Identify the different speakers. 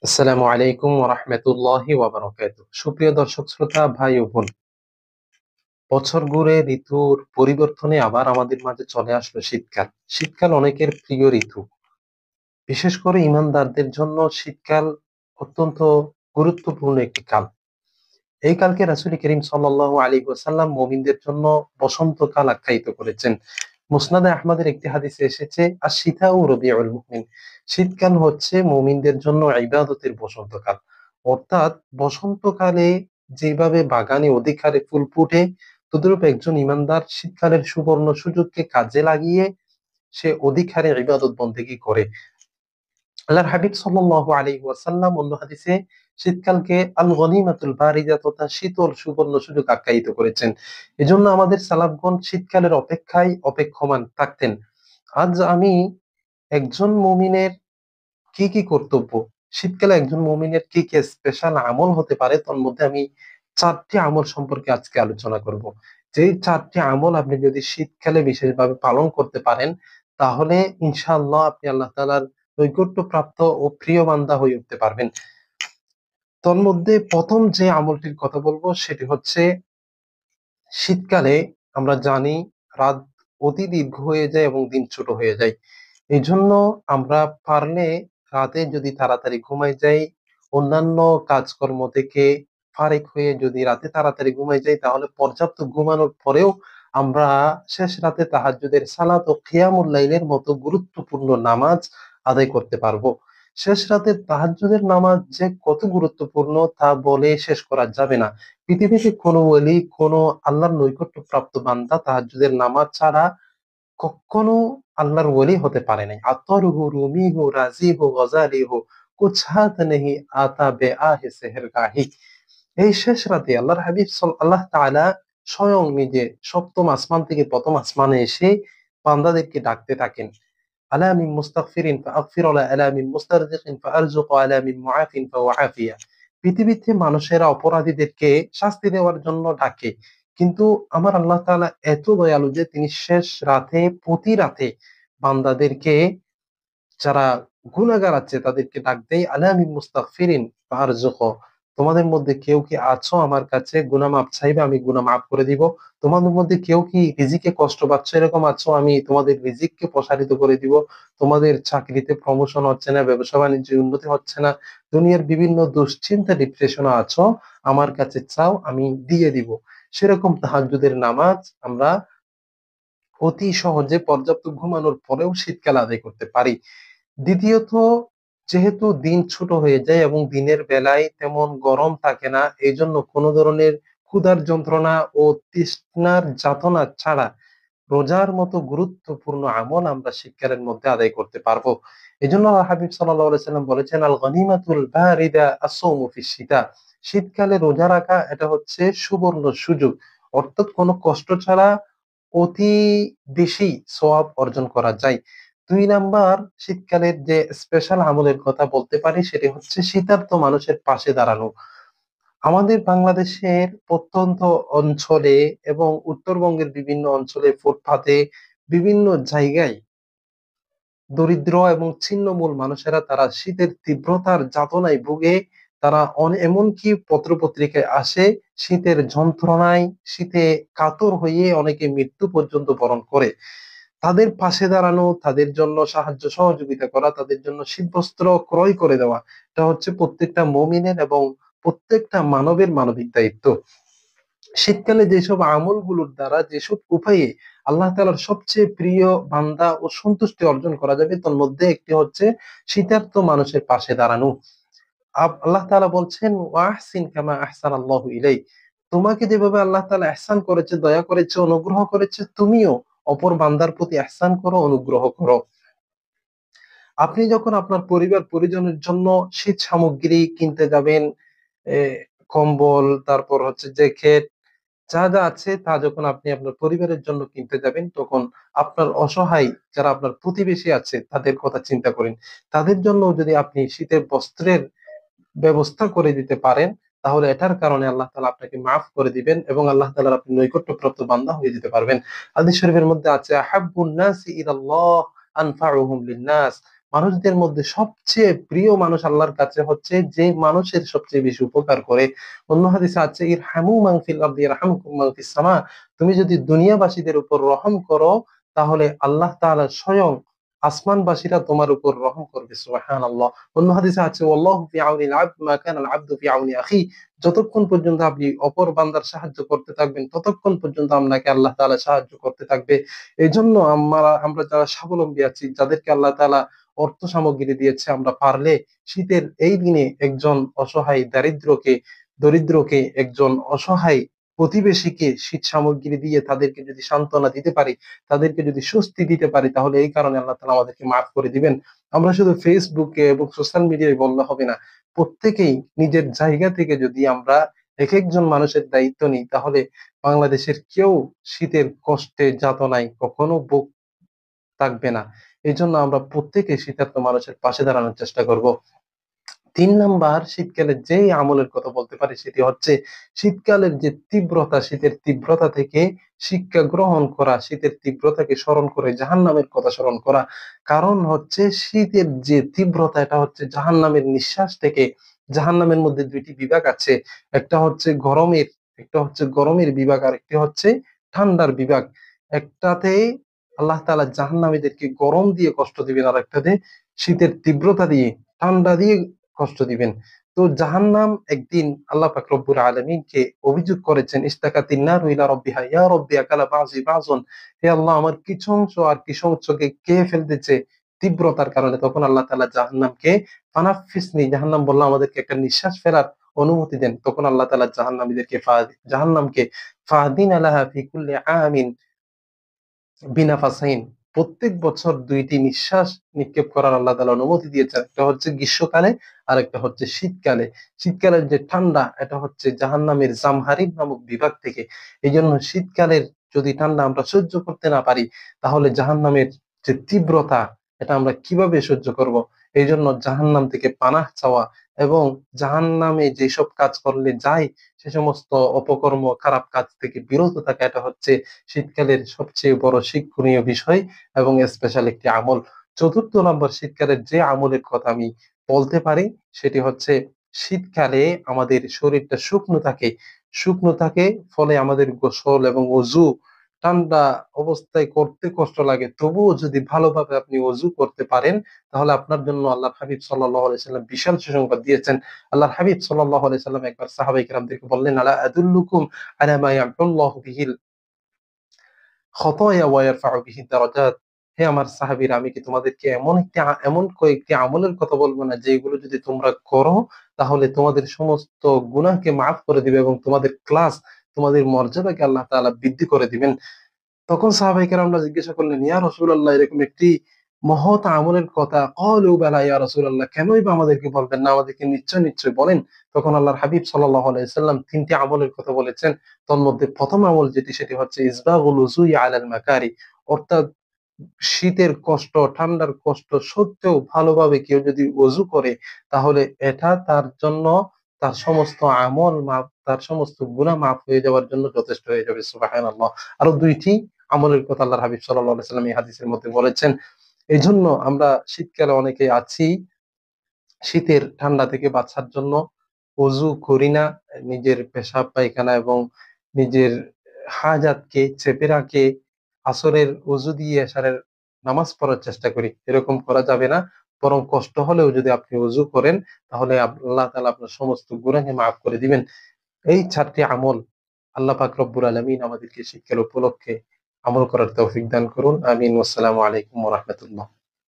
Speaker 1: আসসালামু আলাইকুম ওয়া রাহমাতুল্লাহি ওয়া বারাকাতুহু। সুপ্রিয় দর্শক শ্রোতা ভাই ও বোন, বছর ঘুরে ঋতুর পরিবর্তনে আবার আমাদের মাঝে চলে আসলো শীতকাল। শীতকাল অনেকের প্রিয় ঋতু। বিশেষ করে ঈমানদারদের জন্য শীতকাল অত্যন্ত গুরুত্বপূর্ণ একটি কাল। এই কালকে রাসূল করিম সাল্লাল্লাহু আলাইহি ওয়াসাল্লাম মুমিনদের জন্য বসন্তকাল আখ্যায়িত করেছেন। মুসনাদে আহমদের একটি হাদিসে এসেছে, আশ-শিতাউ রবিউল মুমিন। শীতকাল হচ্ছে মুমিনদের জন্য ইবাদতের বসন্তকাল। অর্থাৎ বসন্তকালে যেভাবে বাগানে অধিক হারে ফুল ফুটে, তদ্রূপ একজন ঈমানদার শীতকালের সুবর্ণ সুযোগকে কাজে লাগিয়ে সে অধিক হারে ইবাদত বন্দেগী করে। আল্লাহর হাবিব সাল্লাল্লাহু আলাইহি ওয়াসাল্লাম অন্য হাদিসে শীতকালকে আল গনিমাতুল বারিদা তথা শীতল সুবর্ণ সুযোগ আখ্যায়িত করেছেন। এজন্য আমাদের সালাফগণ শীতকালের অপেক্ষায় অপেক্ষমান থাকতেন। আজ আমি একজন মুমিনের কি কি কর্তব্য, শীতকালে একজন মুমিনের কি কি স্পেশাল আমল হতে পারে, তার মধ্যে আমি ৪টি আমল সম্পর্কে আজকে আলোচনা করব। যেই ৪টি আমল আপনি যদি শীতকালে বিশেষভাবে পালন করতে পারেন, তাহলে ইনশাআল্লাহ আপনি আল্লাহ তাআলার নৈকট্য প্রাপ্ত ও প্রিয় বান্দা হয়ে উঠতে পারবেন। তন্মধ্যে ১ম যে আমলটির কথা বলবো সেটি হচ্ছে, শীতকালে আমরা জানি রাত অতি দীর্ঘ হয়ে যায় এবং দিন ছোট হয়ে যায়। এজন্য আমরা পারলে রাতে যদি তাড়াতাড়ি ঘুমায় যাই, অন্যান্য কাজকর্ম থেকে ফারেক হয়ে যদি রাতে তাড়াতাড়ি ঘুমায় যাই, তাহলে পর্যাপ্ত ঘুমানোর পরেও আমরা শেষ রাতে তাহাজ্জুদের সালাত ও কিয়ামুল লাইলের মতো গুরুত্বপূর্ণ নামাজ আদায় করতে পারবো। শেষ রাতে তাহাজ্জুদের নামাজ যে কত গুরুত্বপূর্ণ তা বলে শেষ করা যাবে না। পৃথিবীতে কোনো ওলি, কোনো আল্লাহর নৈকট্য প্রাপ্ত বান্দা তাহাজ্জুদের নামাজ ছাড়া কখনো আল্লাহর ওলি হতে পারে নাই। আতর হো, রুমি হো, রাজি হো, গজালি হো, কুছ হাত নেহি আতা বে আহে সেহরগাহি। এই শেষ রাতে আল্লাহর হাবিব আল্লাহ তাআলা স্বয়ং নিজে সপ্তম আসমান থেকে প্রথম আসমানে এসে বান্দাদেরকে ডাকতে থাকেন। আলা মিন মুস্তাগফিরিন ফাআগফির ওয়া আলা মিন মুস্তারজিকিন ফাআরজুক ওয়া আলা মিন মুআফিন ফাউআফিয়া। পৃথিবীতে মানুষেরা অপরাধীদেরকে শাস্তি দেওয়ার জন্য ডাকে। কিন্তু আমার আল্লাহ তাআলা এত দয়ালু যে তিনি শেষ রাতে প্রতি রাতে বান্দাদেরকে, যারা গুনাহগার আছে তাদেরকে ডাক দেয়, আলা মিন মুস্তাগফিরিন ফাআরজুক। তোমাদের মধ্যে কেউ কি আছো আমার কাছে গুনাহ মাফ চাইবে, আমি গুনাহ মাফ করে দিব। তোমাদের মধ্যে কেউ কি রিজিকে কষ্ট পাচ্ছ, এরকম আছো, আমি তোমাদের রিজিককে প্রসারিত করে দিব। তোমাদের চাকরিতে প্রমোশন হচ্ছে না, ব্যবসা বাণিজ্যে উন্নতি হচ্ছে না, দুনিয়ার বিভিন্ন দুশ্চিন্তা ডিপ্রেশনে আছো, আমার কাছে চাও, আমি দিয়ে দিব। সেরকম তাহাজ্জুদের নামাজ আমরা অতি সহজে পর্যাপ্ত ঘুমানোর পরেও শীতকালে আদায় করতে পারি। দ্বিতীয়ত, যেহেতু দিন ছোট হয়ে যায় এবং দিনের বেলায় তেমন গরম থাকে না, এজন্য কোনো ধরনের ক্ষুধার যন্ত্রণা ও তৃষ্ণার যাতনা ছাড়া রোজার মতো গুরুত্বপূর্ণ আমল আমরা শীতকালের মধ্যে আদায় করতে পারবো। এজন্য হাবিব সাল্লাল্লাহু আলাইহি সাল্লাম বলেছেন, আল গনিমাতুল বারিদা আস-সাওমু ফিস শীতা। শীতকালে রোজা রাখা এটা হচ্ছে সুবর্ণ সুযোগ। অর্থাৎ কোনো কষ্ট ছাড়া অতি বেশি সওয়াব অর্জন করা যায়। ২ নাম্বার শীতকালের যে স্পেশাল আমলের কথা বলতে পারি সেটি হচ্ছে শীতার্ত মানুষের পাশে দাঁড়ানো। আমাদের বাংলাদেশের প্রত্যন্ত অঞ্চলে এবং উত্তরবঙ্গের বিভিন্ন অঞ্চলে ফুটপাতে বিভিন্ন জায়গায় দরিদ্র এবং ছিন্নমূল মানুষেরা তারা শীতের তীব্রতার যাতনায় ভুগে, তারা এমনকি পত্র-পত্রিকায় আসে শীতের যন্ত্রণায়, শীতে কাতর হয়ে অনেকে মৃত্যু পর্যন্ত বরণ করে। তাদের পাশে দাঁড়ানো, তাদের জন্য সাহায্য সহযোগিতা করা, তাদের জন্য শীতবস্ত্র ক্রয় করে দেওয়া, এটা হচ্ছে প্রত্যেকটা মুমিনের এবং প্রত্যেকটা মানবের মানবিক দায়িত্ব। শীতকালে যেসব আমলগুলোর দ্বারা, যেসব উপায়ে আল্লাহ তাআলার সবচেয়ে প্রিয় বান্দা ও সন্তুষ্টি অর্জন করা যাবে, তার মধ্যে একটি হচ্ছে শীতার্ত মানুষের পাশে দাঁড়ানো। আল্লাহ তাআলা বলছেন, ওয়াহসিন কামা আহসানাল্লাহু ইলাইক। তোমাকে যেভাবে আল্লাহ তাআলা ইহসান করেছে, দয়া করেছে, অনুগ্রহ করেছে, তুমিও অপর বান্দার প্রতি ইহসান করো, অনুগ্রহ করো। আপনি যখন আপনার পরিবার পরিজনের জন্য শীত সামগ্রী কিনতে যাবেন, এ কম্বল, তারপর হচ্ছে জ্যাকেট, যা, যা আছে তা যখন আপনি আপনার পরিবারের জন্য কিনতে যাবেন, তখন আপনার অসহায় যারা আপনার প্রতিবেশী আছে তাদের কথা চিন্তা করেন। তাদের জন্য যদি আপনি শীতের বস্ত্রের ব্যবস্থা করে দিতে পারেন, তাহলে এটার কারণে আল্লাহ তাআলা আপনাকে মাফ করে দিবেন এবং আল্লাহ তাআলার আপনি নৈকট্যপ্রাপ্ত বান্দা হয়ে যেতে পারবেন। হাদিস শরীফের মধ্যে আছে, আহাব্বুন নাসি ইলাল্লাহ আনফাউহুম লিন-নাস। মানুষদের মধ্যে সবচেয়ে প্রিয় মানুষ আল্লাহর কাছে হচ্ছে যে মানুষের সবচেয়ে বেশি উপকার করে। অন্য হাদিসে আছে ইরহামু মান ফিল আরদি ইয়ারহামকুম মান ফিস সামা। তুমি যদি দুনিয়াবাসীদের উপর রহম করো তাহলে আল্লাহ তাআলা স্বয়ং আসমানবাসীরা তোমার উপর রহম করবে। সুবহানাল্লাহ। অন্য হাদিসে আছে ওয়াল্লাহু ফি আউনিল আবদ মা কানা আল আবদু ফি আউনি আখি। যতক্ষণ পর্যন্ত আপনি অপর বান্দার সাহায্য করতে থাকবেন ততক্ষণ পর্যন্ত আপনাকে আল্লাহ তাআলা সাহায্য করতে থাকবে। এই জন্য আমরা যারা স্বাবলম্বী আছি, যাদেরকে আল্লাহ তাআলা অর্থ সামগ্রী দিয়েছে, আমরা পারলে শীতের এই দিনে একজন অসহায় দরিদ্রকে একজন অসহায় প্রতিবেশীকে শীত সামগ্রী দিয়ে তাদেরকে যদি সান্ত্বনা দিতে পারি, তাদেরকে যদি স্বস্তি দিতে পারি, তাহলে এই কারণে আল্লাহ তাআলা আমাদেরকে মাফ করে দিবেন। আমরা শুধু ফেসবুকে এবং সোশ্যাল মিডিয়ায় বললে হবে না, প্রত্যেকেই নিজের জায়গা থেকে যদি আমরা এক একজন মানুষের দায়িত্ব নিই, তাহলে বাংলাদেশের কেউ শীতের কষ্টে যাতনায় কখনো ভোগ থাকবে না। এই জন্য আমরা প্রত্যেকে শীতার্ত মানুষের পাশে দাঁড়ানোর চেষ্টা করব। ৩ নাম্বার, শীতকালের যে আমলের কথা বলতে পারি সেটি হচ্ছে শীতকালের যে তীব্রতা, শীতের তীব্রতা থেকে শিক্ষা গ্রহণ করা, শীতের তীব্রতাকে স্মরণ করে জাহান্নামের কথা স্মরণ করা। কারণ হচ্ছে শীতের যে তীব্রতা, এটা হচ্ছে জাহান্নামের নিঃশ্বাস থেকে। জাহান্নামের মধ্যে ২টি বিভাগ আছে, একটা হচ্ছে গরমের বিভাগ, আর একটি হচ্ছে ঠান্ডার বিভাগ। একটাতে আল্লাহ তাআলা জাহান্নামীদেরকে গরম দিয়ে কষ্ট দিবেন, আর একটাতে শীতের তীব্রতা দিয়ে, ঠান্ডা দিয়ে কষ্ট দিবেন। তো জাহান্নাম একদিন আল্লাহ পাক রব্বুল আলামিনকে অভিযোগ করেছেন, ইস্তাকাতিন নারু ইলা রাব্বিহা ইয়া রাব্বি আকালা বাযি বাযন। হে আল্লাহ, আমার কিছু অংশ আর কিছু অংশকে কে ফেলতেছে তীব্রতার কারণে। তখন আল্লাহ তাআলা জাহান্নামকে ফানাফিসনি, জাহান্নাম বলল আমাদেরকে একটা নিঃশ্বাস ফেলার অনুমতি দেন। তখন আল্লাহ তাআলা জাহান্নামকে ফাদিন আলাহা ফি কুল্লি আমিন বিনাফাসাইন, প্রত্যেক বছর ২টি নিঃশ্বাস নিক্ষেপ করার আল্লাহ তাআলা অনুমতি দিয়েছেন। একটা হচ্ছে গ্রীষ্মকালে, আর একটা হচ্ছে শীতকালে। শীতকালের যে ঠান্ডা, এটা হচ্ছে জাহান্নামের জামহারিম নামক বিভাগ থেকে। এই জন্য শীতকালের যদি ঠান্ডা আমরা সহ্য করতে না পারি, তাহলে জাহান্নামের যে তীব্রতা, এটা আমরা কিভাবে সহ্য করব? এই জন্য জাহান্নাম থেকে পানাহ চাওয়া এবং জাহান্নামে যেসব কাজ করলে যায় সে সমস্ত অপকর্ম, খারাপ কাজ থেকে বিরত থাকা, এটা হচ্ছে শীতকালের সবচেয়ে বড় শিক্ষণীয় বিষয় এবং স্পেশাল একটি আমল। ৪র্থ নাম্বার, শীতকালের যে আমলের কথা আমি বলতে পারি সেটি হচ্ছে শীতকালে আমাদের শরীরটা শুকনো থাকে, ফলে আমাদের গোসল এবং অজু ঠান্ডা অবস্থায় করতে কষ্ট লাগে। তবুও যদি ভালোভাবে আপনি অজু করতে পারেন, তাহলে আপনার জন্য আল্লাহর হাবিব সাল্লাল্লাহু আলাইহি সাল্লাম বিশাল সুসংবাদ দিয়েছেন। আল্লাহর হাবিব সাল্লাল্লাহু আলাইহি সাল্লাম একবার সাহাবায়ে কেরামদেরকে বললেন, আলা আদুল্লুকুম আলা মা ইয়ামহুল্লাহু বিহিল খতায়া ওয়া ইয়ারফাউ বিহি দারাজাত। হে আমার সাহাবীরা, আমি কি তোমাদেরকে এমন কয়েকটি আমলের কথা বলবো না, যেগুলো যদি তোমরা করো তাহলে তোমাদের সমস্ত গুনাহকে মাফ করে দিবে এবং তোমাদের মর্যাদাকে আল্লাহ তাআলা বৃদ্ধি করে দিবেন। তখন সাহাবায়ে কেরামরা জিজ্ঞাসা করলেন, ইয়া রাসূলুল্লাহ, এরকম একটি মহৎ আমলের কথা। ক্বালু বালা ইয়া রাসূলুল্লাহ, কেনই বা আমাদেরকে বলবেন না, আমাদেরকে নিশ্চয় বলেন। তখন আল্লাহর হাবিব সাল্লাল্লাহু আলাইহি সাল্লাম ৩টি আমলের কথা বলেছেন। তন্মধ্যে প্রথম আমল সেটি হচ্ছে ইসবাগুল উযুই আলাল মাকারি, অর্থাৎ শীতের কষ্ট, ঠান্ডার কষ্ট সত্ত্বেও ভালোভাবে কেউ যদি অজু করে, তাহলে এটা তার জন্য তার সমস্ত তার সমস্ত গুনাহ মাফ হয়ে যাওয়ার জন্য যথেষ্ট হয়ে যাবে। সুবহানাল্লাহ। আরো ২টি আমলের কথা আল্লাহর হাবিব সাল্লাল্লাহু আলাইহি সাল্লাম এই হাদিসের মধ্যে বলেছেন। এজন্য আমরা শীতকালে অনেকেই আছি, শীতের ঠান্ডা থেকে বাঁচার জন্য অজু করি না, নিজের পেশাব পায়খানা এবং নিজের হাজাতকে চেপে রাখে আসরের অজু দিয়ে এশারের নামাজ পড়ার চেষ্টা করি। এরকম করা যাবে না। বরং কষ্ট হলেও যদি আপনি অজু করেন, তাহলে আল্লাহ তাআলা আপনার সমস্ত গুনাহকে মাফ করে দিবেন। এই ৪টি আমল আল্লাহ পাক রব্বুল আলামিন আমাদেরকে শীতকাল উপলক্ষে আমল করার তৌফিক দান করুন। আমিন। আসসালামু আলাইকুম ওয়া রাহমাতুল্লাহ।